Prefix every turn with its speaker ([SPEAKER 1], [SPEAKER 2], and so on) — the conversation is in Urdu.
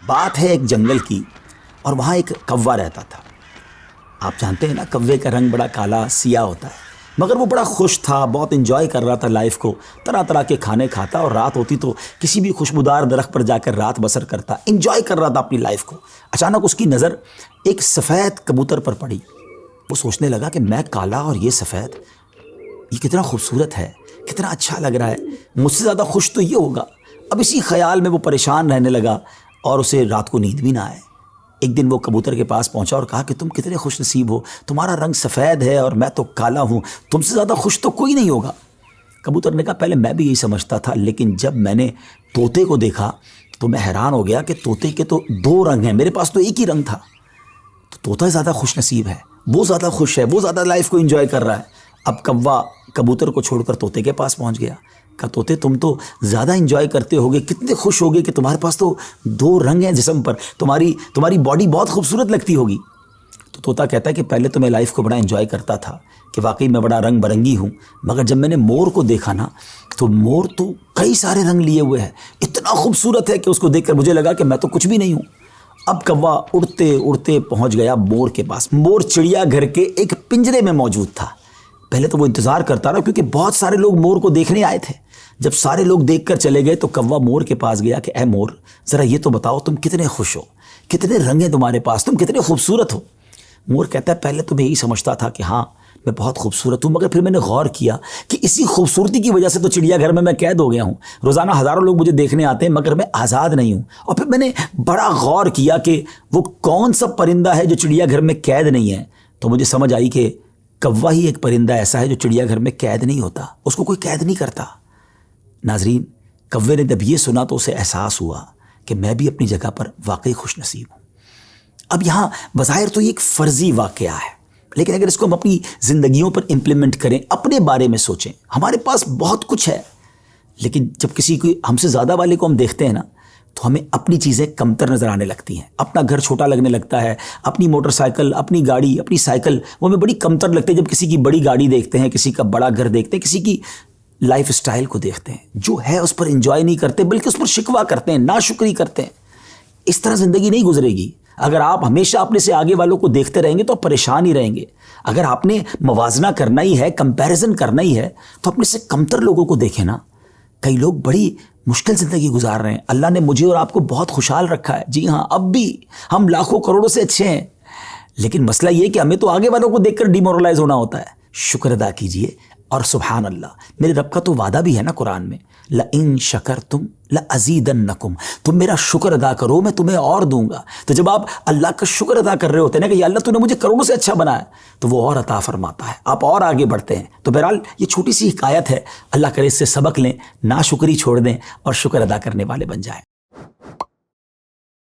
[SPEAKER 1] بات ہے ایک جنگل کی، اور وہاں ایک کوا رہتا تھا۔ آپ جانتے ہیں نا، کوے کا رنگ بڑا کالا سیاہ ہوتا ہے، مگر وہ بڑا خوش تھا، بہت انجوائے کر رہا تھا لائف کو، طرح طرح کے کھانے کھاتا، اور رات ہوتی تو کسی بھی خوشبودار درخت پر جا کر رات بسر کرتا، انجوائے کر رہا تھا اپنی لائف کو۔ اچانک اس کی نظر ایک سفید کبوتر پر پڑی۔ وہ سوچنے لگا کہ میں کالا اور یہ سفید، یہ کتنا خوبصورت ہے، کتنا اچھا لگ رہا ہے، مجھ سے زیادہ خوش تو یہ ہوگا۔ اب اسی خیال میں وہ پریشان رہنے لگا اور اسے رات کو نیند بھی نہ آئے۔ ایک دن وہ کبوتر کے پاس پہنچا اور کہا کہ تم کتنے خوش نصیب ہو، تمہارا رنگ سفید ہے اور میں تو کالا ہوں، تم سے زیادہ خوش تو کوئی نہیں ہوگا۔ کبوتر نے کہا پہلے میں بھی یہی سمجھتا تھا، لیکن جب میں نے طوطے کو دیکھا تو میں حیران ہو گیا کہ طوطے کے تو دو رنگ ہیں، میرے پاس تو ایک ہی رنگ تھا۔ تو طوطا زیادہ خوش نصیب ہے، وہ زیادہ خوش ہے، وہ زیادہ لائف کو انجوائے کر رہا ہے۔ اب کوا کبوتر کو چھوڑ کر طوطے کے پاس پہنچ گیا۔ کہا طوطے تم تو زیادہ انجوائے کرتے ہوگے، کتنے خوش ہوگے کہ تمہارے پاس تو دو رنگ ہیں جسم پر، تمہاری باڈی بہت خوبصورت لگتی ہوگی۔ تو طوطا کہتا ہے کہ پہلے تو میں لائف کو بڑا انجوائے کرتا تھا کہ واقعی میں بڑا رنگ برنگی ہوں، مگر جب میں نے مور کو دیکھا نا تو مور تو کئی سارے رنگ لیے ہوئے ہے، اتنا خوبصورت ہے کہ اس کو دیکھ کر مجھے لگا کہ میں تو کچھ بھی نہیں ہوں۔ اب کوا اڑتے اڑتے پہنچ گیا مور کے پاس۔ مور چڑیا گھر کے ایک پنجرے میں موجود تھا۔ پہلے تو وہ انتظار کرتا رہا کیونکہ بہت سارے لوگ مور کو دیکھنے آئے تھے۔ جب سارے لوگ دیکھ کر چلے گئے تو کوا مور کے پاس گیا کہ اے مور، ذرا یہ تو بتاؤ تم کتنے خوش ہو، کتنے رنگ ہیں تمہارے پاس، تم کتنے خوبصورت ہو۔ مور کہتا ہے پہلے تو میں یہی سمجھتا تھا کہ ہاں میں بہت خوبصورت ہوں، مگر پھر میں نے غور کیا کہ اسی خوبصورتی کی وجہ سے تو چڑیا گھر میں قید ہو گیا ہوں، روزانہ ہزاروں لوگ مجھے دیکھنے آتے ہیں مگر میں آزاد نہیں ہوں۔ اور پھر میں نے بڑا غور کیا کہ وہ کون سا پرندہ ہے جو چڑیا گھر میں قید نہیں ہے، تو مجھے سمجھ آئی کہ کوا ہی ایک پرندہ ایسا ہے جو چڑیا گھر میں قید نہیں ہوتا، اس کو کوئی قید نہیں کرتا۔ ناظرین، کوے نے جب یہ سنا تو اسے احساس ہوا کہ میں بھی اپنی جگہ پر واقعی خوش نصیب ہوں۔ اب یہاں بظاہر تو یہ ایک فرضی واقعہ ہے، لیکن اگر اس کو ہم اپنی زندگیوں پر امپلیمنٹ کریں، اپنے بارے میں سوچیں، ہمارے پاس بہت کچھ ہے، لیکن جب کسی کو ہم سے زیادہ والے کو ہم دیکھتے ہیں نا تو ہمیں اپنی چیزیں کمتر نظر آنے لگتی ہیں، اپنا گھر چھوٹا لگنے لگتا ہے، اپنی موٹر سائیکل، اپنی گاڑی، اپنی سائیکل وہ ہمیں بڑی کمتر لگتی ہے جب کسی کی بڑی گاڑی دیکھتے ہیں، کسی کا بڑا گھر دیکھتے ہیں، کسی کی لائف سٹائل کو دیکھتے ہیں، جو ہے اس پر انجوائے نہیں کرتے بلکہ اس پر شکوہ کرتے ہیں، ناشکری کرتے ہیں۔ اس طرح زندگی نہیں گزرے گی۔ اگر آپ ہمیشہ اپنے سے آگے والوں کو دیکھتے رہیں گے تو آپ پریشان ہی رہیں گے۔ اگر آپ نے موازنہ کرنا ہی ہے، کمپیریزن کرنا ہی ہے، تو اپنے سے کمتر لوگوں کو دیکھیں نا۔ کئی لوگ بڑی مشکل زندگی گزار رہے ہیں، اللہ نے مجھے اور آپ کو بہت خوشحال رکھا ہے، جی ہاں اب بھی ہم لاکھوں کروڑوں سے اچھے ہیں، لیکن مسئلہ یہ کہ ہمیں تو آگے والوں کو دیکھ کر ڈیمورلائز ہونا ہوتا ہے۔ شکر ادا کیجئے، اور سبحان اللہ، میرے رب کا تو وعدہ بھی ہے نا قرآن میں، لَإِن شَكَرْتُمْ لَأَزِيدَنَّكُمْ، تم میرا شکر ادا کرو میں تمہیں اور دوں گا۔ تو جب آپ اللہ کا شکر ادا کر رہے ہوتے ہیں نا کہ یا اللہ تو نے مجھے کروڑوں سے اچھا بنایا، تو وہ اور عطا فرماتا ہے، آپ اور آگے بڑھتے ہیں۔ تو بہرحال یہ چھوٹی سی حکایت ہے، اللہ کرے اس سے سبق لیں، ناشکری چھوڑ دیں اور شکر ادا کرنے والے بن جائیں۔